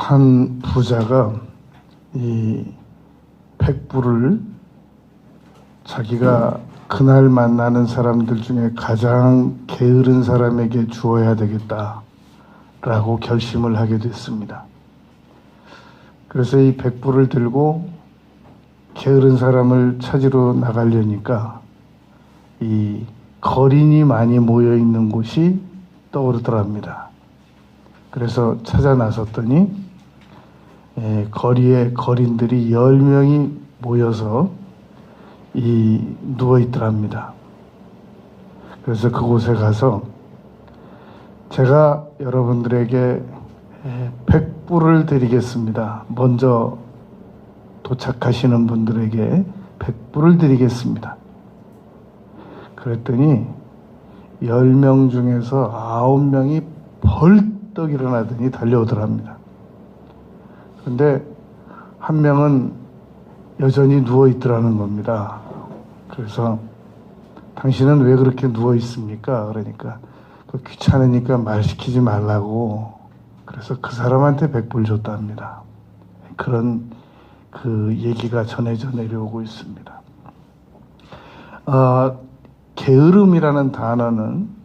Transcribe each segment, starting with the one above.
한 부자가 이 백불을 자기가 그날 만나는 사람들 중에 가장 게으른 사람에게 주어야 되겠다라고 결심을 하게 됐습니다. 그래서 이 백불을 들고 게으른 사람을 찾으러 나가려니까 이 거린이 많이 모여 있는 곳이 떠오르더랍니다. 그래서 찾아 나섰더니 거리에 거린들이 10명이 모여서 누워 있더랍니다. 그래서 그곳에 가서 제가 여러분들에게 100불을 드리겠습니다. 먼저 도착하시는 분들에게 100불을 드리겠습니다. 그랬더니 10명 중에서 9명이 벌떡 일어나더니 달려오더랍니다. 근데 한 명은 여전히 누워 있더라는 겁니다. 그래서 당신은 왜 그렇게 누워 있습니까? 그러니까 귀찮으니까 말 시키지 말라고. 그래서 그 사람한테 100불 줬답니다. 그런 그 얘기가 전해져 내려오고 있습니다. 게으름이라는 단어는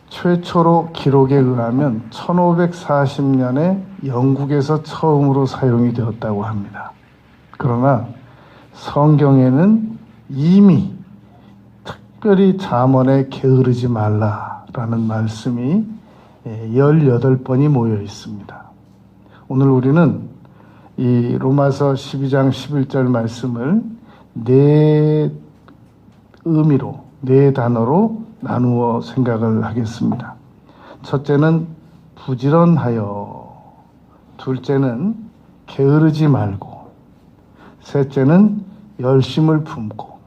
최초로 기록에 의하면 1540년에 영국에서 처음으로 사용이 되었다고 합니다. 그러나 성경에는 이미 특별히 잠언에 게으르지 말라라는 말씀이 18번이 모여 있습니다. 오늘 우리는 이 로마서 12장 11절 말씀을 네 의미로, 네 단어로 나누어 생각을 하겠습니다. 첫째는 부지런하여, 둘째는 게으르지 말고, 셋째는 열심을 품고,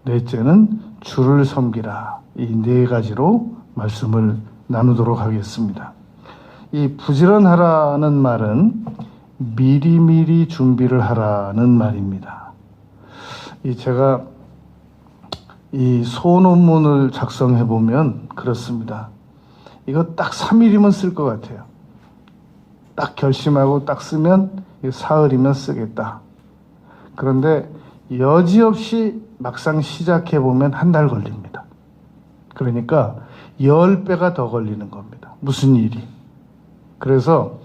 넷째는 주를 섬기라. 이 네 가지로 말씀을 나누도록 하겠습니다. 이 부지런하라는 말은 미리미리 준비를 하라는 말입니다. 제가 이 소논문을 작성해 보면 그렇습니다. 이거 딱 3일이면 쓸 것 같아요. 딱 결심하고 딱 쓰면 사흘이면 쓰겠다. 그런데 여지없이 막상 시작해 보면 한 달 걸립니다. 그러니까 10배가 더 걸리는 겁니다. 무슨 일이. 그래서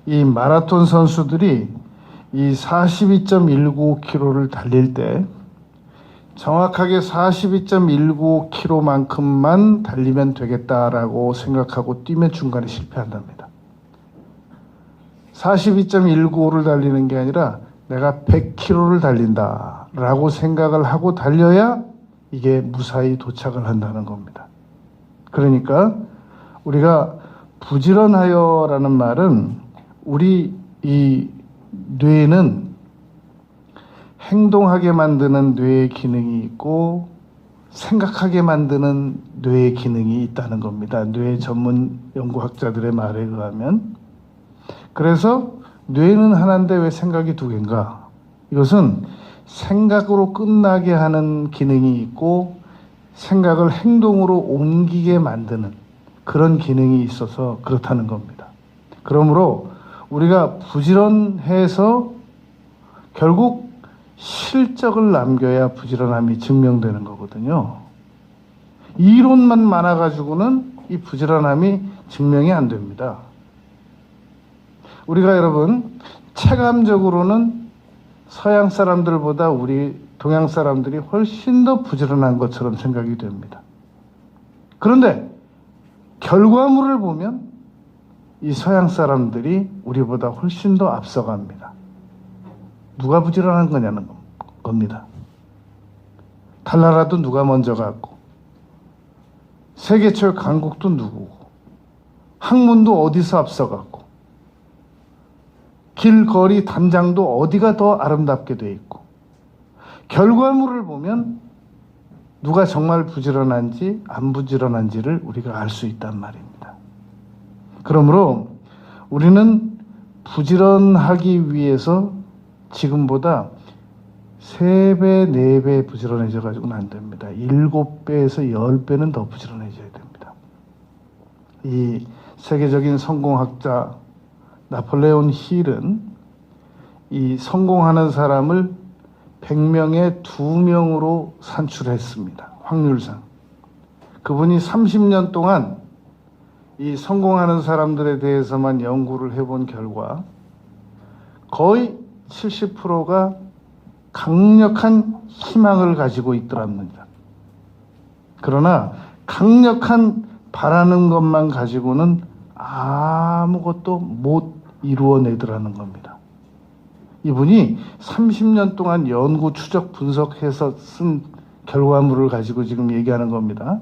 이 마라톤 선수들이 이 42.195km를 달릴 때 정확하게 42.195km만큼만 달리면 되겠다라고 생각하고 뛰면 중간에 실패한답니다. 42.195를 달리는 게 아니라 내가 100km를 달린다라고 생각을 하고 달려야 이게 무사히 도착을 한다는 겁니다. 그러니까 우리가 부지런하여라는 말은 우리 이 뇌는 행동하게 만드는 뇌의 기능이 있고 생각하게 만드는 뇌의 기능이 있다는 겁니다. 뇌 전문 연구학자들의 말에 의하면. 그래서 뇌는 하나인데 왜 생각이 두 개인가? 이것은 생각으로 끝나게 하는 기능이 있고 생각을 행동으로 옮기게 만드는 그런 기능이 있어서 그렇다는 겁니다. 그러므로 우리가 부지런해서 결국 실적을 남겨야 부지런함이 증명되는 거거든요. 이론만 많아가지고는 이 부지런함이 증명이 안 됩니다. 우리가 여러분 체감적으로는 서양 사람들보다 우리 동양 사람들이 훨씬 더 부지런한 것처럼 생각이 됩니다. 그런데 결과물을 보면 이 서양 사람들이 우리보다 훨씬 더 앞서갑니다. 누가 부지런한 거냐는 겁니다. 달나라도 누가 먼저 갔고 세계 최고 강국도 누구고 학문도 어디서 앞서갔고 길거리 담장도 어디가 더 아름답게 돼 있고 결과물을 보면 누가 정말 부지런한지 안 부지런한지를 우리가 알 수 있단 말입니다. 그러므로 우리는 부지런하기 위해서 지금보다 3배, 4배 부지런해져 가지고는 안 됩니다. 7배에서 10배는 더 부지런해져야 됩니다. 이 세계적인 성공학자 나폴레온 힐은 이 성공하는 사람을 100명에 2명으로 산출했습니다. 확률상. 그분이 30년 동안 이 성공하는 사람들에 대해서만 연구를 해본 결과 거의 70%가 강력한 희망을 가지고 있더랍니다. 그러나 강력한 바라는 것만 가지고는 아무것도 못 이루어내더라는 겁니다. 이분이 30년 동안 연구, 추적, 분석해서 쓴 결과물을 가지고 지금 얘기하는 겁니다.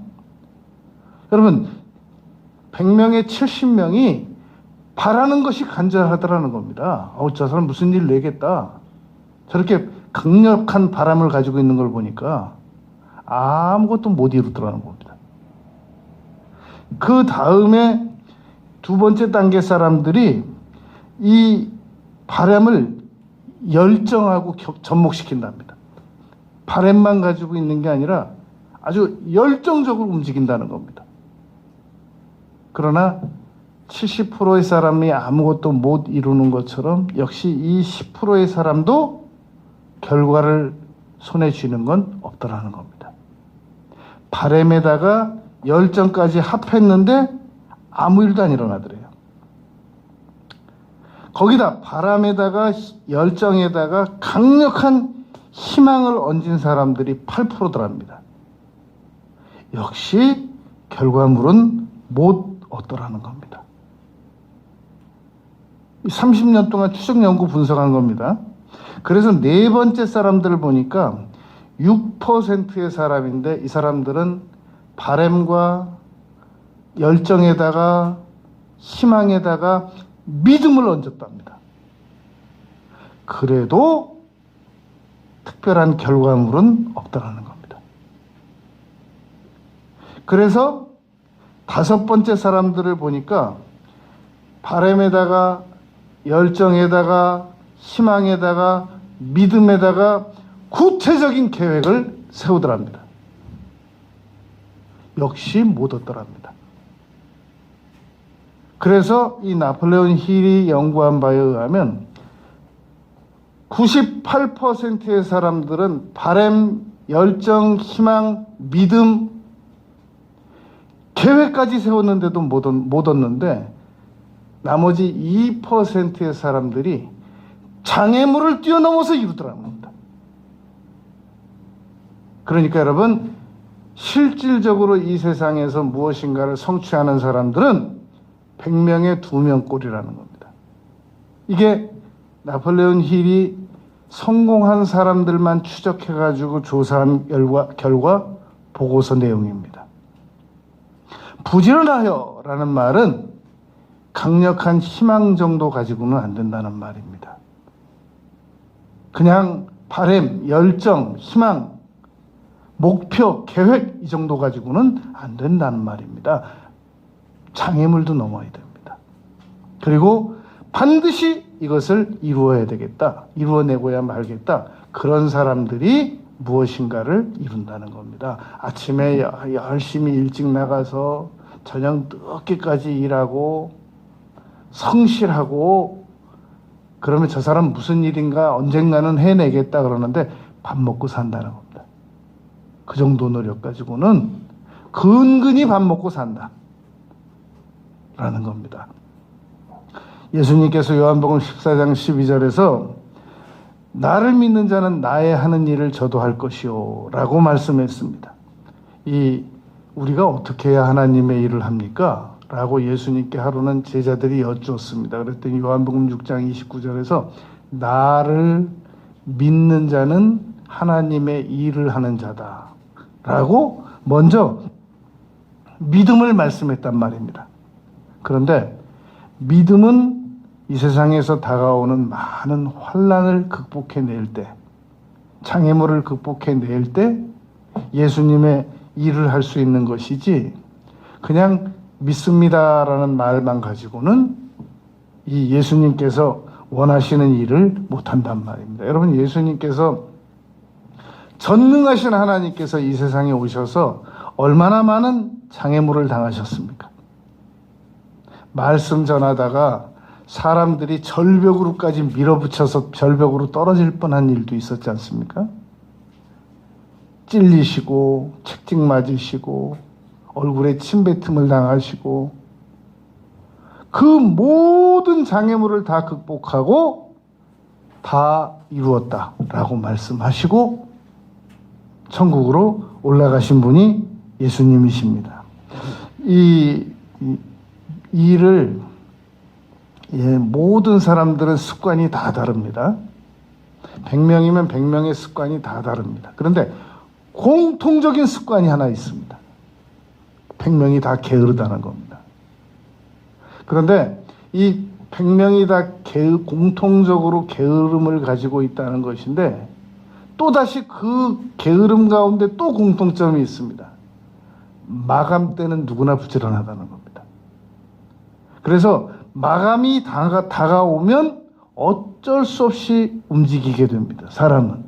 여러분, 100명에 70명이 바라는 것이 간절하더라는 겁니다. 저 사람 무슨 일 내겠다. 저렇게 강력한 바람을 가지고 있는 걸 보니까 아무것도 못 이루더라는 겁니다. 그 다음에 두 번째 단계 사람들이 이 바람을 열정하고 접목시킨답니다. 바람만 가지고 있는 게 아니라 아주 열정적으로 움직인다는 겁니다. 그러나 70%의 사람이 아무것도 못 이루는 것처럼 역시 이 10%의 사람도 결과를 손에 쥐는 건 없더라는 겁니다. 바람에다가 열정까지 합했는데 아무 일도 안 일어나더래요. 거기다 바람에다가 열정에다가 강력한 희망을 얹은 사람들이 8%더랍니다. 역시 결과물은 못 얻더라는 겁니다. 30년 동안 추적 연구 분석한 겁니다. 그래서 네 번째 사람들을 보니까 6%의 사람인데 이 사람들은 바람과 열정에다가 희망에다가 믿음을 얹었답니다. 그래도 특별한 결과물은 없다라는 겁니다. 그래서 다섯 번째 사람들을 보니까 바람에다가 열정에다가 희망에다가 믿음에다가 구체적인 계획을 세우더랍니다. 역시 못 얻더랍니다. 그래서 이 나폴레온 힐이 연구한 바에 의하면 98%의 사람들은 바람, 열정, 희망, 믿음, 계획까지 세웠는데도 못 얻는데 나머지 2%의 사람들이 장애물을 뛰어넘어서 이루더라는 겁니다. 그러니까 여러분, 실질적으로 이 세상에서 무엇인가를 성취하는 사람들은 100명에 2명 꼴이라는 겁니다. 이게 나폴레온 힐이 성공한 사람들만 추적해가지고 조사한 결과 보고서 내용입니다. 부지런하여 라는 말은 강력한 희망 정도 가지고는 안 된다는 말입니다. 그냥 바람, 열정, 희망, 목표, 계획 이 정도 가지고는 안 된다는 말입니다. 장애물도 넘어야 됩니다. 그리고 반드시 이것을 이루어야 되겠다. 이루어내고야 말겠다. 그런 사람들이 무엇인가를 이룬다는 겁니다. 아침에 열심히 일찍 나가서 저녁 늦게까지 일하고 성실하고 그러면 저 사람 무슨 일인가 언젠가는 해내겠다 그러는데 밥 먹고 산다는 겁니다. 그 정도 노력 가지고는 근근히 밥 먹고 산다 라는 겁니다. 예수님께서 요한복음 14장 12절에서 나를 믿는 자는 나의 하는 일을 저도 할 것이요 라고 말씀했습니다. 우리가 어떻게 해야 하나님의 일을 합니까? 라고 예수님께 하루는 제자들이 여쭈었습니다. 그랬더니 요한복음 6장 29절에서 나를 믿는 자는 하나님의 일을 하는 자다 라고 먼저 믿음을 말씀했단 말입니다. 그런데 믿음은 이 세상에서 다가오는 많은 환난을 극복해낼 때, 장애물을 극복해낼 때 예수님의 일을 할 수 있는 것이지 그냥 믿습니다라는 말만 가지고는 이 예수님께서 원하시는 일을 못한단 말입니다. 여러분, 예수님께서 전능하신 하나님께서 이 세상에 오셔서 얼마나 많은 장애물을 당하셨습니까? 말씀 전하다가 사람들이 절벽으로까지 밀어붙여서 절벽으로 떨어질 뻔한 일도 있었지 않습니까? 찔리시고 책찍 맞으시고 얼굴에 침뱉음을 당하시고 그 모든 장애물을 다 극복하고 다 이루었다라고 말씀하시고 천국으로 올라가신 분이 예수님이십니다. 이 일을 모든 사람들은 습관이 다 다릅니다. 100명이면 100명의 습관이 다 다릅니다. 그런데 공통적인 습관이 하나 있습니다. 100명이 다 게으르다는 겁니다. 그런데 이 100명이 다 공통적으로 게으름을 가지고 있다는 것인데 또다시 그 게으름 가운데 또 공통점이 있습니다. 마감 때는 누구나 부지런하다는 겁니다. 그래서 마감이 다가오면 어쩔 수 없이 움직이게 됩니다. 사람은.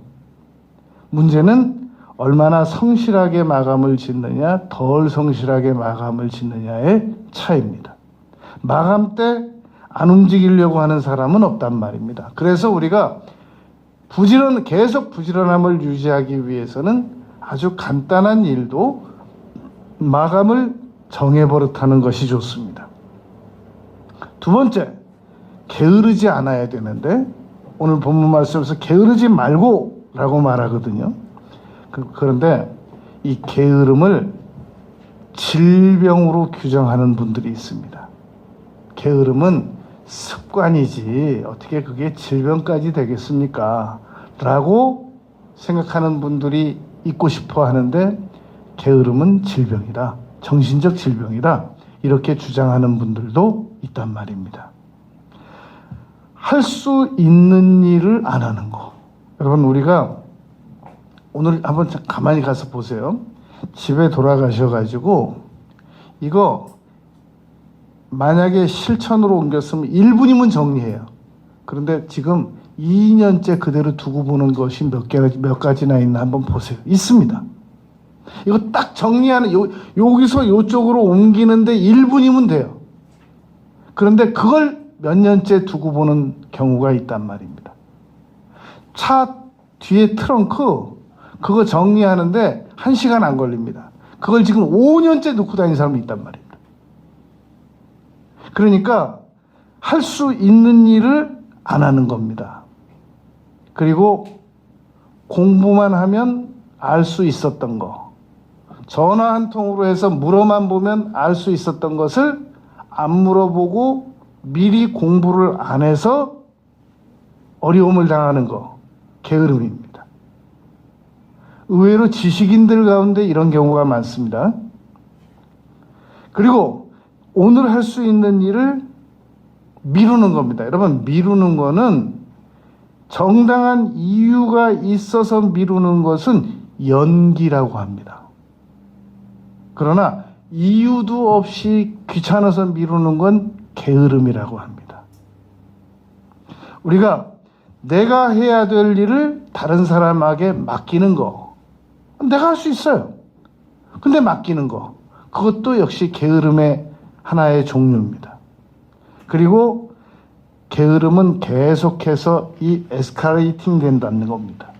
문제는 얼마나 성실하게 마감을 짓느냐, 덜 성실하게 마감을 짓느냐의 차이입니다. 마감 때 안 움직이려고 하는 사람은 없단 말입니다. 그래서 우리가 계속 부지런함을 유지하기 위해서는 아주 간단한 일도 마감을 정해버릇하는 것이 좋습니다. 두 번째, 게으르지 않아야 되는데 오늘 본문 말씀에서 게으르지 말고 라고 말하거든요. 그런데 이 게으름을 질병으로 규정하는 분들이 있습니다. 게으름은 습관이지 어떻게 그게 질병까지 되겠습니까? 라고 생각하는 분들이 있고 싶어 하는데 게으름은 질병이다. 정신적 질병이다. 이렇게 주장하는 분들도 있단 말입니다. 할 수 있는 일을 안 하는 거. 여러분 우리가 오늘 한번 가만히 가서 보세요. 집에 돌아가셔가지고 이거 만약에 실천으로 옮겼으면 1분이면 정리해요. 그런데 지금 2년째 그대로 두고 보는 것이 몇 가지나 있나 한번 보세요. 있습니다. 이거 딱 정리하는 여기서 이쪽으로 옮기는데 1분이면 돼요. 그런데 그걸 몇 년째 두고 보는 경우가 있단 말입니다. 차 뒤에 트렁크 그거 정리하는데 1시간 안 걸립니다. 그걸 지금 5년째 놓고 다니는 사람이 있단 말입니다. 그러니까 할 수 있는 일을 안 하는 겁니다. 그리고 공부만 하면 알 수 있었던 거, 전화 한 통으로 해서 물어만 보면 알 수 있었던 것을 안 물어보고 미리 공부를 안 해서 어려움을 당하는 거, 게으름입니다. 의외로 지식인들 가운데 이런 경우가 많습니다. 그리고 오늘 할 수 있는 일을 미루는 겁니다. 여러분, 미루는 거는 정당한 이유가 있어서 미루는 것은 연기라고 합니다. 그러나 이유도 없이 귀찮아서 미루는 건 게으름이라고 합니다. 우리가 내가 해야 될 일을 다른 사람에게 맡기는 거, 내가 할 수 있어요. 근데 맡기는 거, 그것도 역시 게으름의 하나의 종류입니다. 그리고 게으름은 계속해서 이 에스컬레이팅 된다는 겁니다.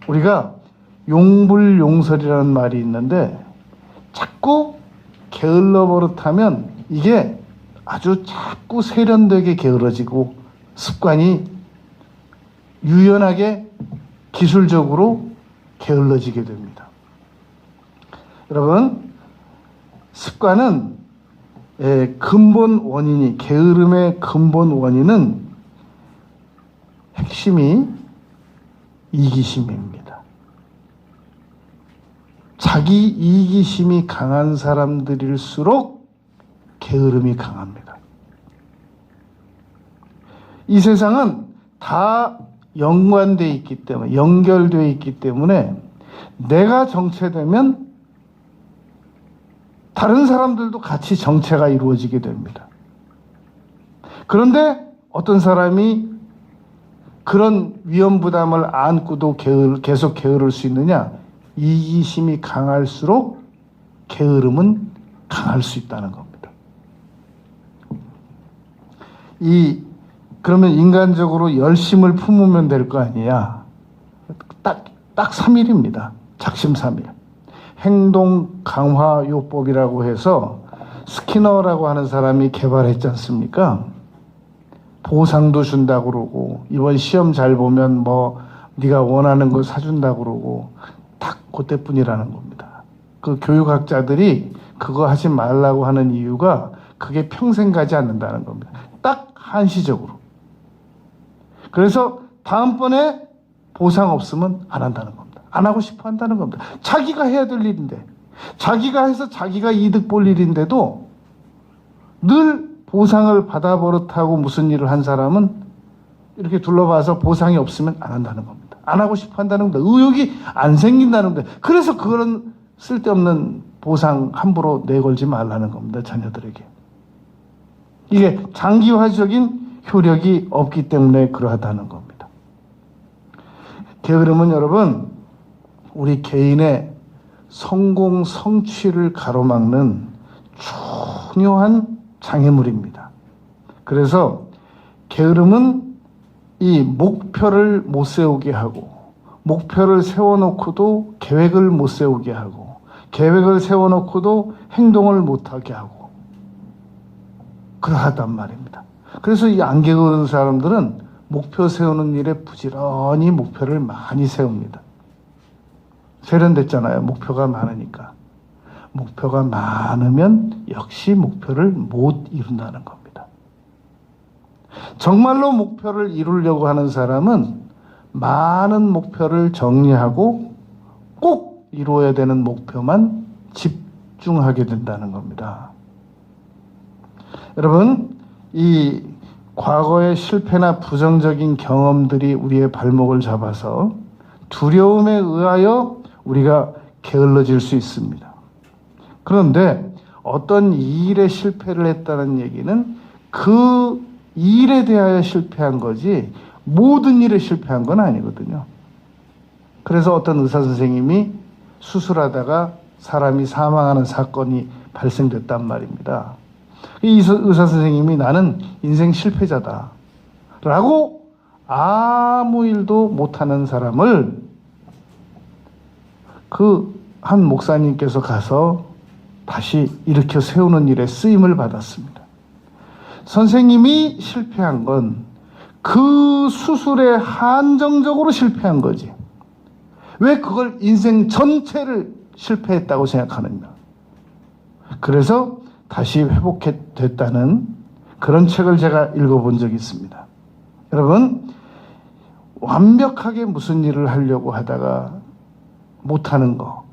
우리가 용불용설이라는 말이 있는데 자꾸 게을러 버릇하면 이게 아주 자꾸 세련되게 게을러지고 습관이 유연하게 기술적으로 게을러지게 됩니다. 여러분, 습관은 근본 원인이, 게으름의 근본 원인은 핵심이 이기심입니다. 자기 이기심이 강한 사람들일수록 게으름이 강합니다. 이 세상은 다 연관되어 있기 때문에, 연결되어 있기 때문에 내가 정체되면 다른 사람들도 같이 정체가 이루어지게 됩니다. 그런데 어떤 사람이 그런 위험 부담을 안고도 계속 게으를 수 있느냐? 이기심이 강할수록 게으름은 강할 수 있다는 겁니다. 이 그러면 인간적으로 열심을 품으면 될 거 아니야. 딱 3일입니다. 작심 3일. 행동 강화 요법이라고 해서 스키너라고 하는 사람이 개발했지 않습니까? 보상도 준다고 그러고 이번 시험 잘 보면 뭐 네가 원하는 거 사준다고 그러고 딱 그때뿐이라는 겁니다. 그 교육학자들이 그거 하지 말라고 하는 이유가 그게 평생 가지 않는다는 겁니다. 딱 한시적으로. 그래서 다음번에 보상 없으면 안 한다는 겁니다. 안 하고 싶어 한다는 겁니다. 자기가 해야 될 일인데, 자기가 해서 자기가 이득 볼 일인데도 늘 보상을 받아 버릇하고 무슨 일을 한 사람은 이렇게 둘러봐서 보상이 없으면 안 한다는 겁니다. 안 하고 싶어 한다는 겁니다. 의욕이 안 생긴다는 겁니다. 그래서 그런 쓸데없는 보상 함부로 내걸지 말라는 겁니다. 자녀들에게. 이게 장기화적인 효력이 없기 때문에 그러하다는 겁니다. 게으름은 여러분, 우리 개인의 성공, 성취를 가로막는 중요한 장애물입니다. 그래서 게으름은 이 목표를 못 세우게 하고, 목표를 세워놓고도 계획을 못 세우게 하고, 계획을 세워놓고도 행동을 못하게 하고, 그러하단 말입니다. 그래서 이 안 게으른 사람들은 목표 세우는 일에 부지런히 목표를 많이 세웁니다. 세련됐잖아요. 목표가 많으니까. 목표가 많으면 역시 목표를 못 이룬다는 겁니다. 정말로 목표를 이루려고 하는 사람은 많은 목표를 정리하고 꼭 이루어야 되는 목표만 집중하게 된다는 겁니다. 여러분, 이 과거의 실패나 부정적인 경험들이 우리의 발목을 잡아서 두려움에 의하여 우리가 게을러질 수 있습니다. 그런데 어떤 일에 실패를 했다는 얘기는 그 일에 대하여 실패한 거지 모든 일에 실패한 건 아니거든요. 그래서 어떤 의사 선생님이 수술하다가 사람이 사망하는 사건이 발생됐단 말입니다. 이 의사 선생님이 나는 인생 실패자다 라고 아무 일도 못하는 사람을 그 한 목사님께서 가서 다시 일으켜 세우는 일에 쓰임을 받았습니다. 선생님이 실패한 건 그 수술에 한정적으로 실패한 거지. 왜 그걸 인생 전체를 실패했다고 생각하느냐. 그래서 다시 회복됐다는 그런 책을 제가 읽어본 적이 있습니다. 여러분, 완벽하게 무슨 일을 하려고 하다가 못하는 거,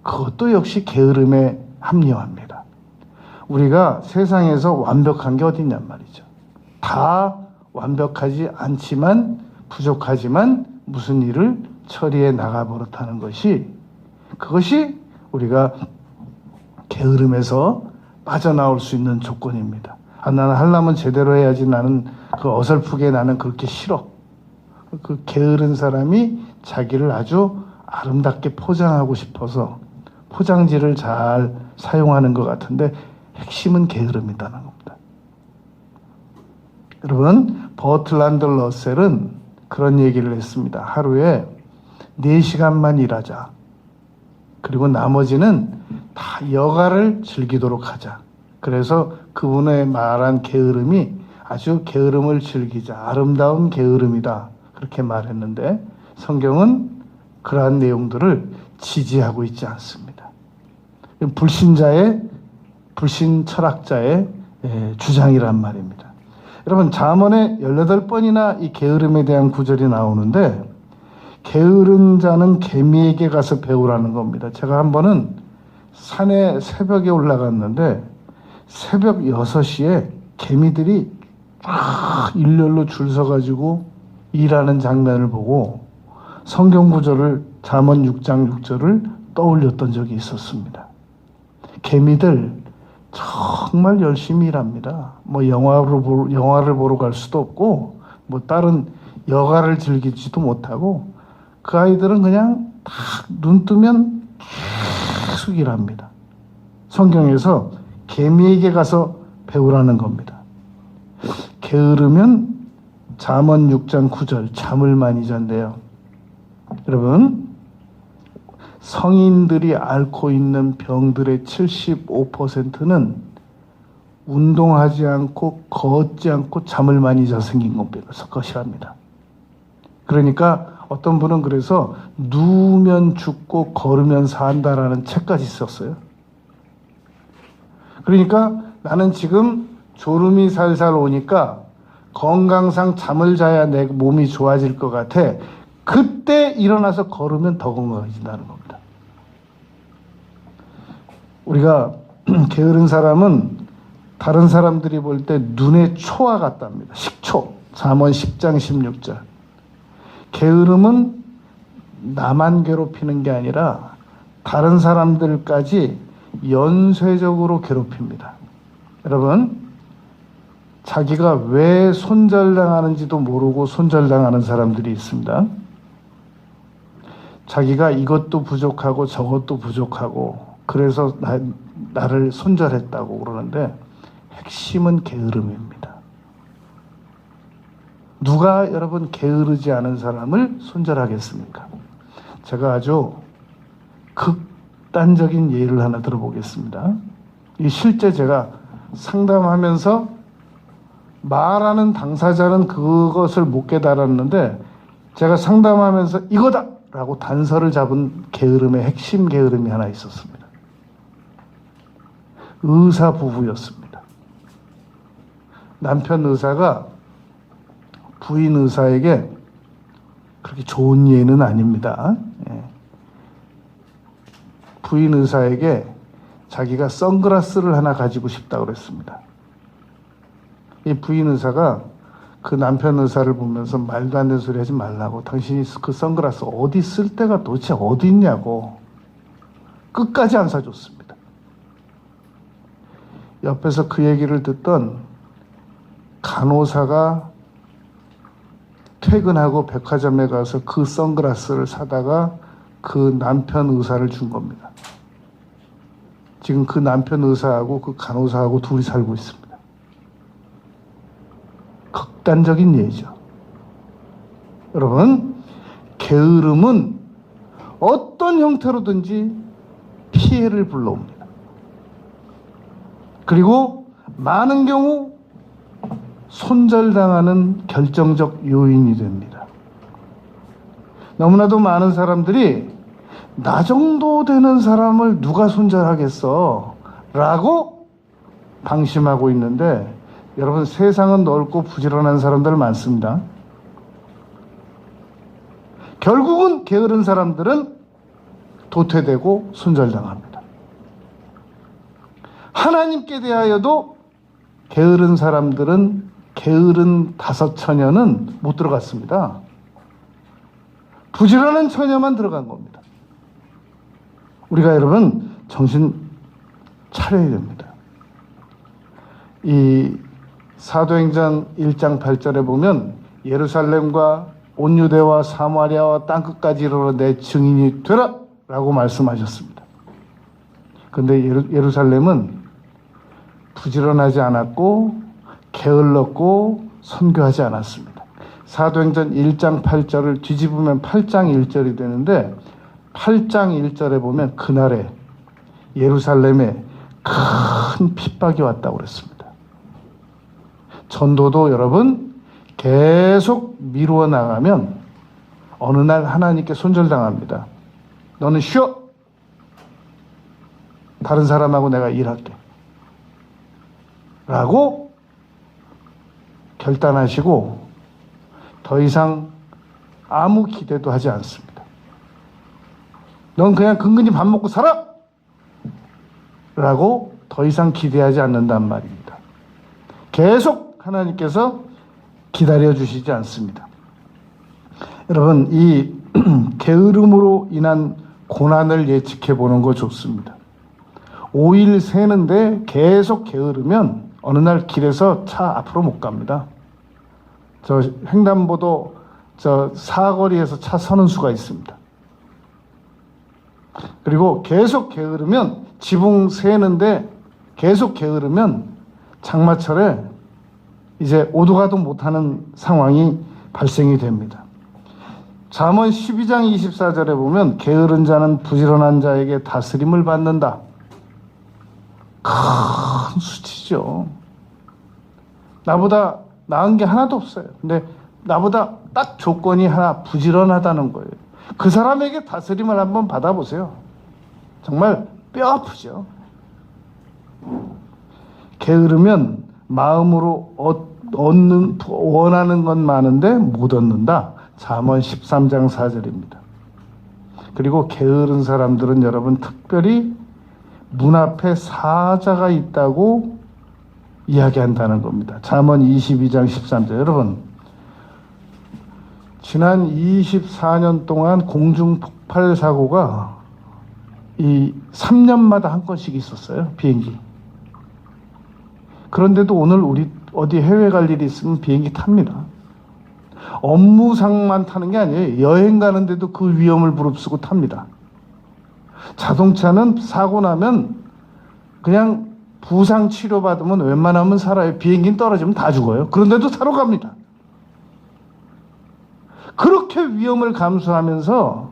그것도 역시 게으름에 합리화합니다. 우리가 세상에서 완벽한 게 어딨냔 말이죠. 다 완벽하지 않지만 부족하지만 무슨 일을 처리해 나가 버릇하는 것이, 그것이 우리가 게으름에서 빠져나올 수 있는 조건입니다. 나는 하려면 제대로 해야지, 나는 그 어설프게 나는 그렇게 싫어. 그 게으른 사람이 자기를 아주 아름답게 포장하고 싶어서 포장지를 잘 사용하는 것 같은데 핵심은 게으름이라는 겁니다. 여러분, 버트란드 러셀은 그런 얘기를 했습니다. 하루에 4시간만 일하자. 그리고 나머지는 다 여가를 즐기도록 하자. 그래서 그분의 말한 게으름이 아주 게으름을 즐기자, 아름다운 게으름이다, 그렇게 말했는데 성경은 그러한 내용들을 지지하고 있지 않습니다. 불신 철학자의 주장이란 말입니다. 여러분, 잠언에 18번이나 이 게으름에 대한 구절이 나오는데, 게으른 자는 개미에게 가서 배우라는 겁니다. 제가 한 번은 산에 새벽에 올라갔는데 새벽 6시에 개미들이 쫙 일렬로 줄 서가지고 일하는 장면을 보고 성경 구절을, 잠언 6장 6절을 떠올렸던 적이 있었습니다. 개미들 정말 열심히 일합니다. 뭐 영화를 보러 갈 수도 없고 뭐 다른 여가를 즐기지도 못하고 그 아이들은 그냥 딱 눈 뜨면 계속 일합니다. 성경에서 개미에게 가서 배우라는 겁니다. 게으르면 잠언 6장 9절 잠을 많이 잔대요. 여러분, 성인들이 앓고 있는 병들의 75%는 운동하지 않고 걷지 않고 잠을 많이 자 생긴 것이랍니다. 그러니까 어떤 분은 그래서 누우면 죽고 걸으면 산다라는 책까지 썼어요. 그러니까 나는 지금 졸음이 살살 오니까 건강상 잠을 자야 내 몸이 좋아질 것 같아. 그때 일어나서 걸으면 더 건강해진다는 겁니다. 우리가 게으른 사람은 다른 사람들이 볼 때 눈의 초와 같답니다. 식초. 잠언 10장 16절. 게으름은 나만 괴롭히는 게 아니라 다른 사람들까지 연쇄적으로 괴롭힙니다. 여러분, 자기가 왜 손절당하는지도 모르고 손절당하는 사람들이 있습니다. 자기가 이것도 부족하고 저것도 부족하고 그래서 나를 손절했다고 그러는데 핵심은 게으름입니다. 누가 여러분 게으르지 않은 사람을 손절하겠습니까? 제가 아주 극단적인 예를 하나 들어보겠습니다. 이 실제 제가 상담하면서 말하는 당사자는 그것을 못 깨달았는데 제가 상담하면서 이거다! 라고 단서를 잡은 게으름의 핵심 게으름이 하나 있었습니다. 의사 부부였습니다. 남편 의사가 부인 의사에게 그렇게 좋은 예는 아닙니다. 부인 의사에게 자기가 선글라스를 하나 가지고 싶다고 그랬습니다. 이 부인 의사가 그 남편 의사를 보면서 말도 안 되는 소리 하지 말라고, 당신이 그 선글라스 어디 쓸 데가 도대체 어디 있냐고 끝까지 안 사줬습니다. 옆에서 그 얘기를 듣던 간호사가 퇴근하고 백화점에 가서 그 선글라스를 사다가 그 남편 의사를 준 겁니다. 지금 그 남편 의사하고 그 간호사하고 둘이 살고 있습니다. 극단적인 예죠. 여러분, 게으름은 어떤 형태로든지 피해를 불러옵니다. 그리고 많은 경우 손절당하는 결정적 요인이 됩니다. 너무나도 많은 사람들이 나 정도 되는 사람을 누가 손절하겠어? 라고 방심하고 있는데 여러분, 세상은 넓고 부지런한 사람들 많습니다. 결국은 게으른 사람들은 도태되고 손절당합니다. 하나님께 대하여도 게으른 사람들은, 게으른 다섯 처녀는 못 들어갔습니다. 부지런한 처녀만 들어간 겁니다. 우리가 여러분 정신 차려야 됩니다. 이 사도행전 1장 8절에 보면 예루살렘과 온 유대와 사마리아와 땅끝까지 이르러 내 증인이 되라 라고 말씀하셨습니다. 그런데 예루살렘은 부지런하지 않았고 게을렀고 선교하지 않았습니다. 사도행전 1장 8절을 뒤집으면 8장 1절이 되는데 8장 1절에 보면 그날에 예루살렘에 큰 핍박이 왔다고 그랬습니다. 전도도 여러분 계속 미루어 나가면 어느 날 하나님께 손절당합니다. 너는 쉬어. 다른 사람하고 내가 일할게. 라고 결단하시고 더 이상 아무 기대도 하지 않습니다. 넌 그냥 근근히 밥 먹고 살아! 라고 더 이상 기대하지 않는단 말입니다. 계속 하나님께서 기다려주시지 않습니다. 여러분, 이 게으름으로 인한 고난을 예측해 보는 거 좋습니다. 5일 세는데 계속 게으르면 어느 날 길에서 차 앞으로 못 갑니다. 저 횡단보도 저 사거리에서 차 서는 수가 있습니다. 그리고 계속 게으르면 지붕 세는데 계속 게으르면 장마철에 이제 오도 가도 못하는 상황이 발생이 됩니다. 잠언 12장 24절에 보면 게으른 자는 부지런한 자에게 다스림을 받는다. 큰 수치죠. 나보다 나은 게 하나도 없어요. 근데 나보다 딱 조건이 하나, 부지런하다는 거예요. 그 사람에게 다스림을 한번 받아보세요. 정말 뼈 아프죠. 게으르면 마음으로 원하는 건 많은데 못 얻는다. 잠언 13장 4절입니다. 그리고 게으른 사람들은 여러분 특별히 문 앞에 사자가 있다고 이야기한다는 겁니다. 잠언 22장 13절. 여러분, 지난 24년 동안 공중 폭발 사고가 이 3년마다 한 건씩 있었어요. 비행기. 그런데도 오늘 우리 어디 해외 갈 일이 있으면 비행기 탑니다. 업무상만 타는 게 아니에요. 여행 가는데도 그 위험을 무릅쓰고 탑니다. 자동차는 사고 나면 그냥 부상 치료받으면 웬만하면 살아요. 비행기는 떨어지면 다 죽어요. 그런데도 타러 갑니다. 그렇게 위험을 감수하면서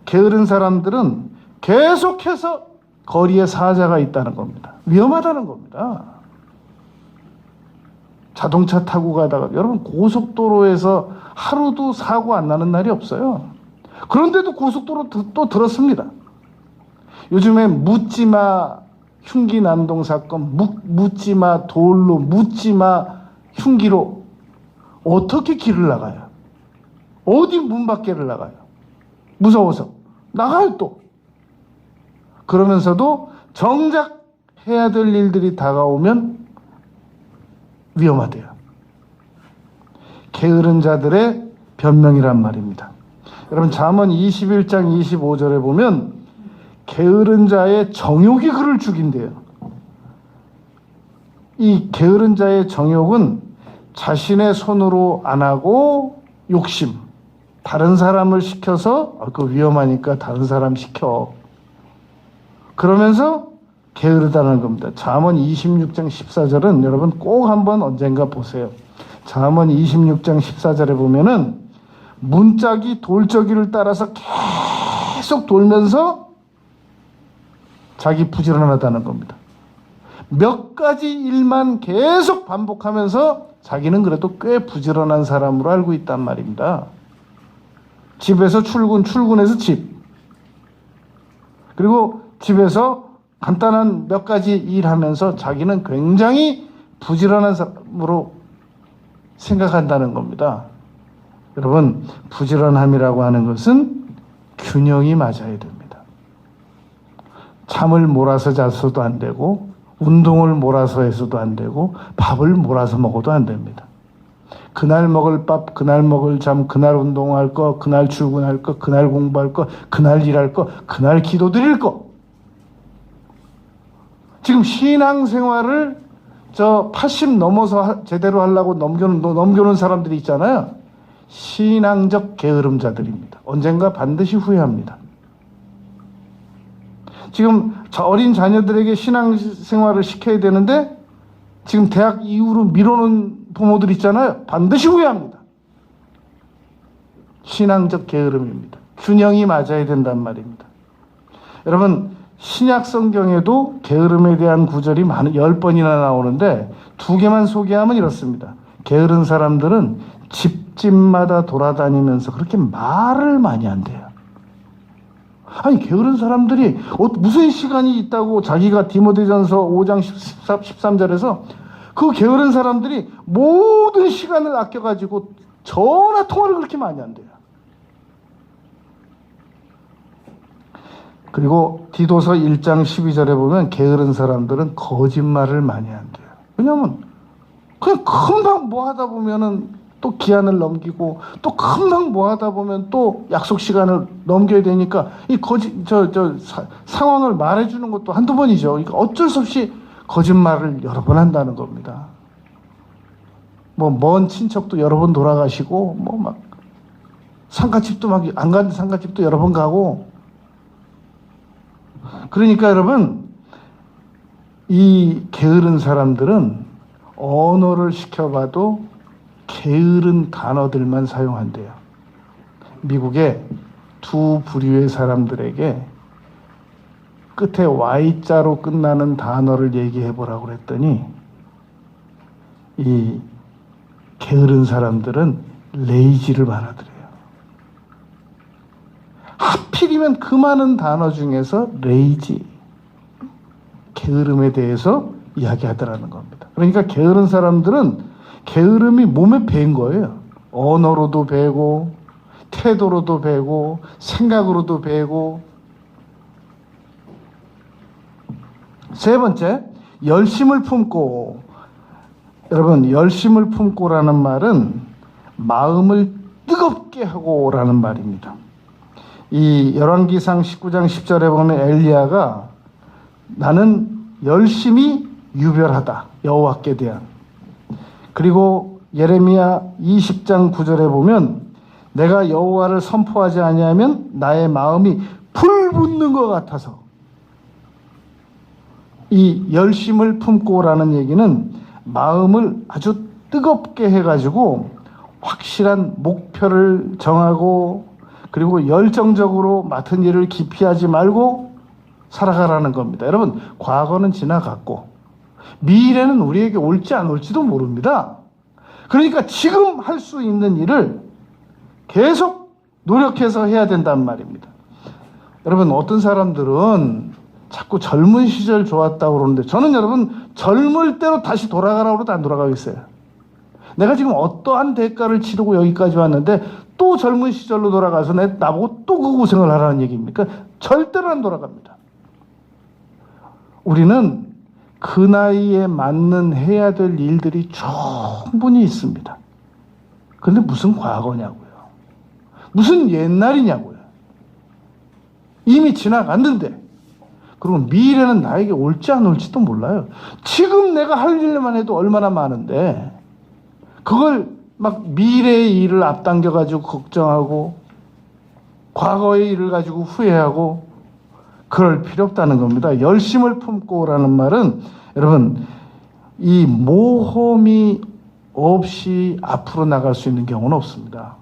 게으른 사람들은 계속해서 거리에 사자가 있다는 겁니다. 위험하다는 겁니다. 자동차 타고 가다가 여러분 고속도로에서 하루도 사고 안 나는 날이 없어요. 그런데도 고속도로 또 들었습니다. 요즘에 묻지마 흉기 난동 사건, 묻지마 돌로, 묻지마 흉기로 어떻게 길을 나가요? 어디 문 밖에를 나가요? 무서워서 나가요 또. 그러면서도 정작 해야 될 일들이 다가오면 위험하대요. 게으른 자들의 변명이란 말입니다. 여러분 잠언 21장 25절에 보면 게으른 자의 정욕이 그를 죽인대요. 이 게으른 자의 정욕은 자신의 손으로 안 하고 욕심, 다른 사람을 시켜서 그 위험하니까 다른 사람 시켜. 그러면서 게으르다는 겁니다. 잠언 26장 14절은 여러분 꼭 한번 언젠가 보세요. 잠언 26장 14절에 보면은 문짝이 돌저기를 따라서 계속 돌면서 자기 부지런하다는 겁니다. 몇 가지 일만 계속 반복하면서 자기는 그래도 꽤 부지런한 사람으로 알고 있단 말입니다. 집에서 출근, 출근해서 집. 그리고 집에서 간단한 몇 가지 일하면서 자기는 굉장히 부지런한 사람으로 생각한다는 겁니다. 여러분, 부지런함이라고 하는 것은 균형이 맞아야 됩니다. 잠을 몰아서 자서도 안 되고 운동을 몰아서 해서도 안 되고 밥을 몰아서 먹어도 안 됩니다. 그날 먹을 밥, 그날 먹을 잠, 그날 운동할 거, 그날 출근할 거, 그날 공부할 거, 그날 일할 거, 그날 기도 드릴 거. 지금 신앙생활을 80 넘어서 제대로 하려고 넘겨놓은 사람들이 있잖아요. 신앙적 게으름자들입니다. 언젠가 반드시 후회합니다. 지금 어린 자녀들에게 신앙생활을 시켜야 되는데 지금 대학 이후로 미뤄놓은 부모들 있잖아요. 반드시 후회합니다. 신앙적 게으름입니다. 균형이 맞아야 된단 말입니다. 여러분, 신약 성경에도 게으름에 대한 구절이 10번이나 나오는데 2개만 소개하면 이렇습니다. 게으른 사람들은 집집마다 돌아다니면서 그렇게 말을 많이 한대요. 아니, 게으른 사람들이 무슨 시간이 있다고 자기가 디모데전서 5장 13절에서 그 게으른 사람들이 모든 시간을 아껴가지고 전화 통화를 그렇게 많이 한대요. 그리고 디도서 1장 12절에 보면 게으른 사람들은 거짓말을 많이 한대요. 왜냐하면 그냥 금방 뭐 하다 보면은 또 기한을 넘기고 또 금방 뭐 하다 보면 또 약속 시간을 넘겨야 되니까 이 상황을 말해주는 것도 한두 번이죠. 그러니까 어쩔 수 없이 거짓말을 여러 번 한다는 겁니다. 뭐 먼 친척도 여러 번 돌아가시고 뭐 막 상가집도 막 안 가는 상가집도 여러 번 가고. 그러니까 여러분, 이 게으른 사람들은 언어를 시켜봐도 게으른 단어들만 사용한대요. 미국의 두 부류의 사람들에게 끝에 Y자로 끝나는 단어를 얘기해보라고 그랬더니 이 게으른 사람들은 레이지를 말하더래요. 하필이면 그 많은 단어 중에서 레이지, 게으름에 대해서 이야기하더라는 겁니다. 그러니까 게으른 사람들은 게으름이 몸에 배인 거예요. 언어로도 배고 태도로도 배고 생각으로도 배고. 세 번째, 열심을 품고. 여러분, 열심을 품고라는 말은 마음을 뜨겁게 하고라는 말입니다. 이 열왕기상 19장 10절에 보면 엘리야가 나는 열심히 유별하다, 여호와께 대한. 그리고 예레미야 20장 9절에 보면 내가 여호와를 선포하지 아니하면 나의 마음이 불붙는 것 같아서. 이 열심을 품고라는 얘기는 마음을 아주 뜨겁게 해가지고 확실한 목표를 정하고 그리고 열정적으로 맡은 일을 기피하지 말고 살아가라는 겁니다. 여러분, 과거는 지나갔고 미래는 우리에게 올지 안 올지도 모릅니다. 그러니까 지금 할 수 있는 일을 계속 노력해서 해야 된단 말입니다. 여러분, 어떤 사람들은 자꾸 젊은 시절 좋았다고 그러는데 저는 여러분 젊을 때로 다시 돌아가라고 해도 안 돌아가겠어요. 내가 지금 어떠한 대가를 치르고 여기까지 왔는데 또 젊은 시절로 돌아가서 나보고 또 그 고생을 하라는 얘기입니까? 절대로 안 돌아갑니다. 우리는 그 나이에 맞는 해야 될 일들이 충분히 있습니다. 그런데 무슨 과거냐고요. 무슨 옛날이냐고요. 이미 지나갔는데. 그리고 미래는 나에게 올지 안 올지도 몰라요. 지금 내가 할 일만 해도 얼마나 많은데 그걸 막 미래의 일을 앞당겨가지고 걱정하고 과거의 일을 가지고 후회하고 그럴 필요 없다는 겁니다. 열심을 품고라는 말은 여러분 이 모험이 없이 앞으로 나갈 수 있는 경우는 없습니다.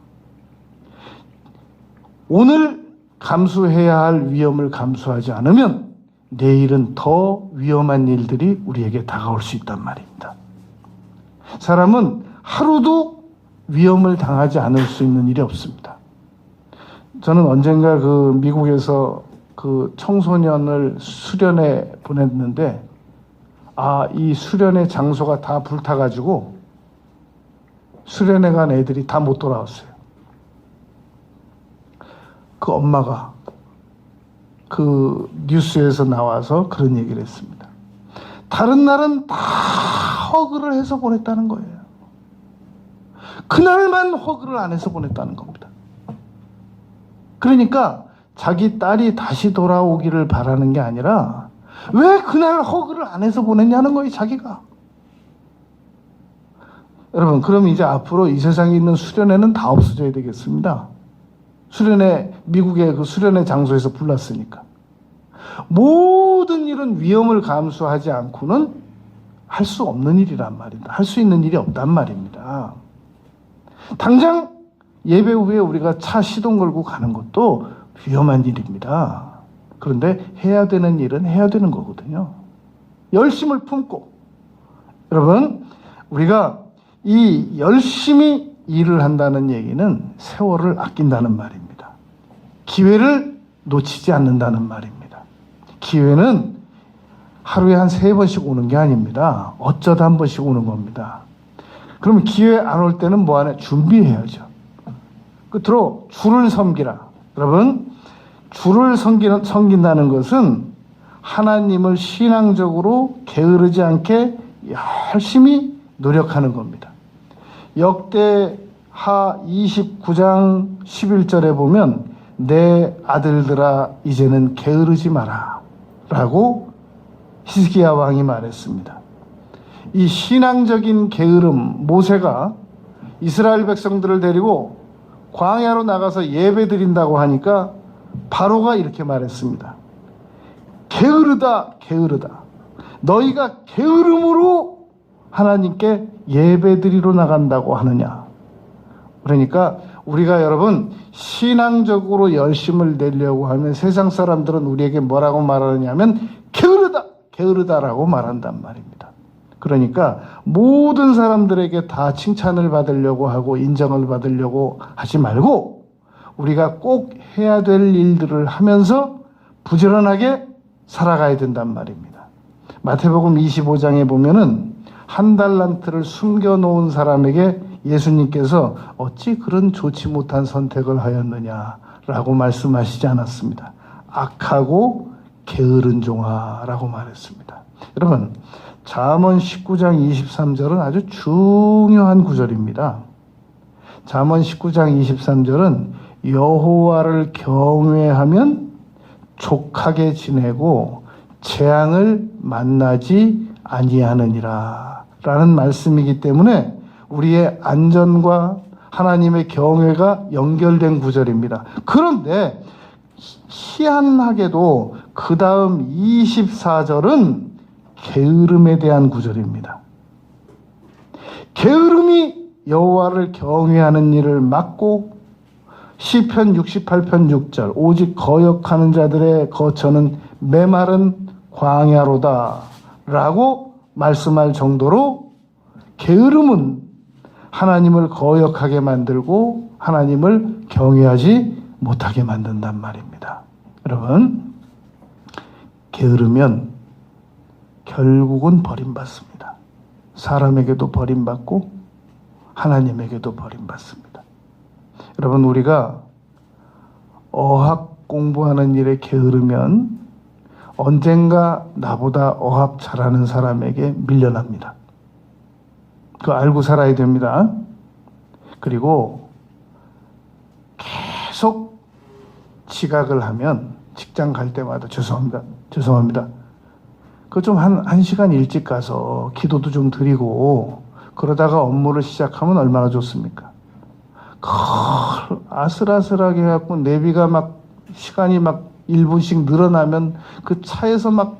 오늘 감수해야 할 위험을 감수하지 않으면 내일은 더 위험한 일들이 우리에게 다가올 수 있단 말입니다. 사람은 하루도 위험을 당하지 않을 수 있는 일이 없습니다. 저는 언젠가 그 미국에서 그 청소년을 수련회 보냈는데 이 수련회 장소가 다 불타가지고 수련회 간 애들이 다 못 돌아왔어요. 그 엄마가 그 뉴스에서 나와서 그런 얘기를 했습니다. 다른 날은 다 허그를 해서 보냈다는 거예요. 그날만 허그를 안 해서 보냈다는 겁니다. 그러니까 자기 딸이 다시 돌아오기를 바라는 게 아니라 왜 그날 허그를 안 해서 보냈냐는 거예요, 자기가. 여러분, 그럼 이제 앞으로 이 세상에 있는 수련회는 다 없어져야 되겠습니다. 수련회, 미국의 그 수련회 장소에서 불났으니까. 모든 일은 위험을 감수하지 않고는 할 수 없는 일이란 말입니다. 할 수 있는 일이 없단 말입니다. 당장 예배 후에 우리가 차 시동 걸고 가는 것도 위험한 일입니다. 그런데 해야 되는 일은 해야 되는 거거든요. 열심을 품고. 여러분, 우리가 이 열심히 일을 한다는 얘기는 세월을 아낀다는 말입니다. 기회를 놓치지 않는다는 말입니다. 기회는 하루에 한 3번씩 오는 게 아닙니다. 어쩌다 한 번씩 오는 겁니다. 그러면 기회 안 올 때는 뭐 하나 준비해야죠. 끝으로 주를 섬기라. 여러분, 주를 섬긴다는 것은 하나님을 신앙적으로 게으르지 않게 열심히 노력하는 겁니다. 역대하 29장 11절에 보면 내 아들들아 이제는 게으르지 마라 라고 히스기야 왕이 말했습니다. 이 신앙적인 게으름, 모세가 이스라엘 백성들을 데리고 광야로 나가서 예배 드린다고 하니까 바로가 이렇게 말했습니다. 게으르다, 게으르다. 너희가 게으름으로 하나님께 예배드리러 나간다고 하느냐? 그러니까 우리가 여러분 신앙적으로 열심을 내려고 하면 세상 사람들은 우리에게 뭐라고 말하느냐면 게으르다라고 말한단 말입니다. 그러니까 모든 사람들에게 다 칭찬을 받으려고 하고 인정을 받으려고 하지 말고 우리가 꼭 해야 될 일들을 하면서 부지런하게 살아가야 된단 말입니다. 마태복음 25장에 보면은 한 달란트를 숨겨놓은 사람에게 예수님께서 어찌 그런 좋지 못한 선택을 하였느냐라고 말씀하시지 않았습니다. 악하고 게으른 종아라고 말했습니다. 여러분, 잠언 19장 23절은 아주 중요한 구절입니다. 잠언 19장 23절은 여호와를 경외하면 족하게 지내고 재앙을 만나지 아니하느니라 라는 말씀이기 때문에 우리의 안전과 하나님의 경외가 연결된 구절입니다. 그런데 희한하게도 그 다음 24절은 게으름에 대한 구절입니다. 게으름이 여호와를 경외하는 일을 막고 시편 68편 6절 오직 거역하는 자들의 거처는 메마른 광야로다 라고 말씀할 정도로 게으름은 하나님을 거역하게 만들고 하나님을 경외하지 못하게 만든단 말입니다. 여러분, 게으르면 결국은 버림받습니다. 사람에게도 버림받고 하나님에게도 버림받습니다. 여러분, 우리가 어학 공부하는 일에 게으르면 언젠가 나보다 어학 잘하는 사람에게 밀려납니다. 그거 알고 살아야 됩니다. 그리고 계속 지각을 하면 직장 갈 때마다 죄송합니다. 그거 좀 한 시간 일찍 가서 기도도 좀 드리고 그러다가 업무를 시작하면 얼마나 좋습니까? 아슬아슬하게 해갖고 내비가 막 시간이 막 1분씩 늘어나면 그 차에서 막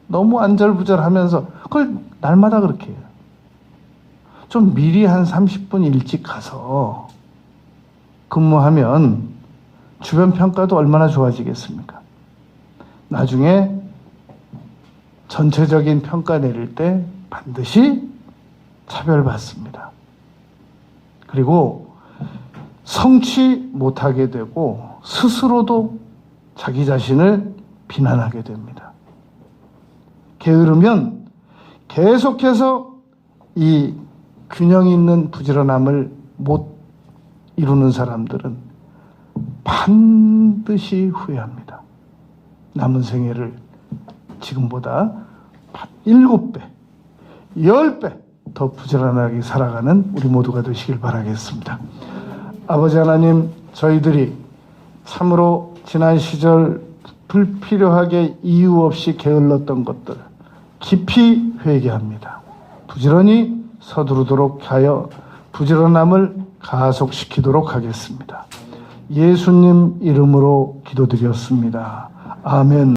너무 안절부절하면서 그걸 날마다 그렇게 해요. 좀 미리 한 30분 일찍 가서 근무하면 주변 평가도 얼마나 좋아지겠습니까? 나중에 전체적인 평가 내릴 때 반드시 차별받습니다. 그리고 성취 못하게 되고 스스로도 자기 자신을 비난하게 됩니다. 게으르면 계속해서 이 균형 있는 부지런함을 못 이루는 사람들은 반드시 후회합니다. 남은 생애를 지금보다 7배, 10배 더 부지런하게 살아가는 우리 모두가 되시길 바라겠습니다. 아버지 하나님, 저희들이 참으로 지난 시절 불필요하게 이유 없이 게을렀던 것들 깊이 회개합니다. 부지런히 서두르도록 하여 부지런함을 가속시키도록 하겠습니다. 예수님 이름으로 기도드렸습니다. 아멘.